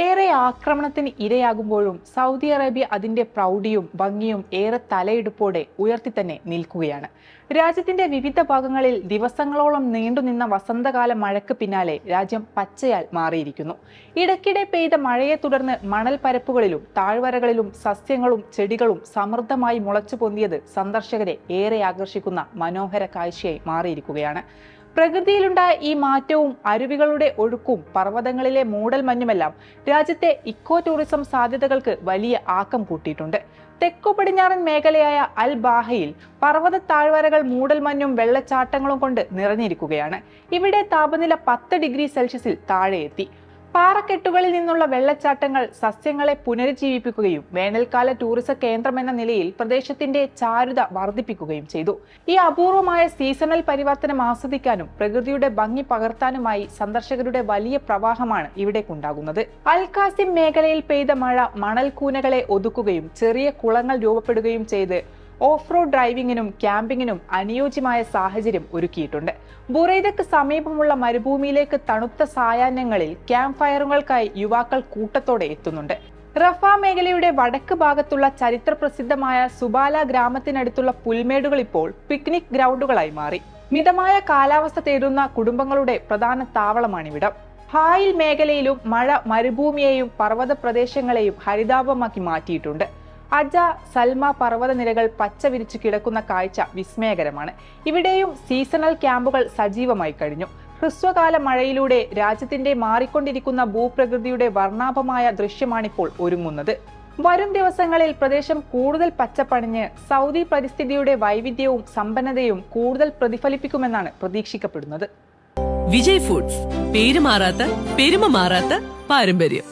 ഏറെ ആക്രമണത്തിന് ഇരയാകുമ്പോഴും Saudi Arabia അതിന്റെ പ്രൗഢിയും ഭംഗിയും ഏറെ തലയെടുപ്പോടെ ഉയർത്തി തന്നെ നിൽക്കുകയാണ്. രാജ്യത്തിന്റെ വിവിധ ഭാഗങ്ങളിൽ ദിവസങ്ങളോളം നീണ്ടുനിന്ന വസന്തകാല മഴയ്ക്ക് പിന്നാലെ രാജ്യം പച്ചയാൽ മാറിയിരിക്കുന്നു. ഇടയ്ക്കിടെ പെയ്ത മഴയെ തുടർന്ന് മണൽ പരപ്പുകളിലും താഴ്വരകളിലും സസ്യങ്ങളും ചെടികളും സമൃദ്ധമായി മുളച്ചു പൊന്തിയത് സന്ദർശകരെ ഏറെ ആകർഷിക്കുന്ന മനോഹര കാഴ്ചയായി മാറിയിരിക്കുകയാണ്. പ്രകൃതിയിലുണ്ടായ ഈ മാറ്റവും അരുവികളുടെ ഒഴുക്കും പർവ്വതങ്ങളിലെ മൂടൽമഞ്ഞുമെല്ലാം രാജ്യത്തെ ഇക്കോ ടൂറിസം സാധ്യതകൾക്ക് വലിയ ആക്കം കൂട്ടിയിട്ടുണ്ട്. തെക്കു പടിഞ്ഞാറൻ മേഖലയായ അൽ ബാഹയിൽ പർവ്വത താഴ്വരകൾ മൂടൽമഞ്ഞും വെള്ളച്ചാട്ടങ്ങളും കൊണ്ട് നിറഞ്ഞിരിക്കുകയാണ്. ഇവിടെ താപനില 10 ഡിഗ്രി സെൽഷ്യസിൽ താഴെയെത്തി. പാറക്കെട്ടുകളിൽ നിന്നുള്ള വെള്ളച്ചാട്ടങ്ങൾ സസ്യങ്ങളെ പുനരുജ്ജീവിപ്പിക്കുകയും വേനൽക്കാല ടൂറിസം കേന്ദ്രമെന്ന നിലയിൽ പ്രദേശത്തിന്റെ ചാരുത വർദ്ധിപ്പിക്കുകയും ചെയ്തു. ഈ അപൂർവമായ സീസണൽ പരിവർത്തനം ആസ്വദിക്കാനും പ്രകൃതിയുടെ ഭംഗി പകർത്താനുമായി സന്ദർശകരുടെ വലിയ പ്രവാഹമാണ് ഇവിടേക്കുണ്ടാകുന്നത്. അൽ ഖാസിം മേഖലയിൽ പെയ്ത മഴ മണൽക്കൂനകളെ ഒതുക്കുകയും ചെറിയ കുളങ്ങൾ രൂപപ്പെടുകയും ചെയ്ത് ഓഫ് റോഡ് ഡ്രൈവിംഗിനും ക്യാമ്പിങ്ങിനും അനുയോജ്യമായ സാഹചര്യം ഒരുക്കിയിട്ടുണ്ട്. ബുറൈദക്ക് സമീപമുള്ള മരുഭൂമിയിലേക്ക് തണുത്ത സായാഹ്നങ്ങളിൽ ക്യാമ്പ് ഫയറുകൾക്കായി യുവാക്കൾ കൂട്ടത്തോടെ എത്തുന്നുണ്ട്. റഫ മേഖലയുടെ വടക്ക് ഭാഗത്തുള്ള ചരിത്ര പ്രസിദ്ധമായ സുബാല ഗ്രാമത്തിനടുത്തുള്ള പുൽമേടുകൾ ഇപ്പോൾ പിക്നിക് ഗ്രൗണ്ടുകളായി മാറി. മിതമായ കാലാവസ്ഥ തേടുന്ന കുടുംബങ്ങളുടെ പ്രധാന താവളമാണിവിടം. ഹായിൽ മേഖലയിലും മഴ മരുഭൂമിയെയും പർവ്വത പ്രദേശങ്ങളെയും ഹരിതാപമാക്കി മാറ്റിയിട്ടുണ്ട്. അജ സൽമ പർവ്വതനിരകൾ പച്ച വിരിച്ചു കിടക്കുന്ന കാഴ്ച വിസ്മയകരമാണ്. ഇവിടെയും സീസണൽ ക്യാമ്പുകൾ സജീവമായി കഴിഞ്ഞു. ഹ്രസ്വകാല മഴയിലൂടെ രാജ്യത്തിന്റെ മാറിക്കൊണ്ടിരിക്കുന്ന ഭൂപ്രകൃതിയുടെ വർണ്ണാഭമായ ദൃശ്യമാണിപ്പോൾ ഒരുങ്ങുന്നത്. വരും ദിവസങ്ങളിൽ പ്രദേശം കൂടുതൽ പച്ചപ്പണിഞ്ഞ് സൗദി പരിസ്ഥിതിയുടെ വൈവിധ്യവും സമ്പന്നതയും കൂടുതൽ പ്രതിഫലിപ്പിക്കുമെന്നാണ് പ്രതീക്ഷിക്കപ്പെടുന്നത്. വിജയ് ഫുഡ്സ്, പേര് മാറാത്ത പെരുമ മാറാത്ത പാരമ്പര്യം.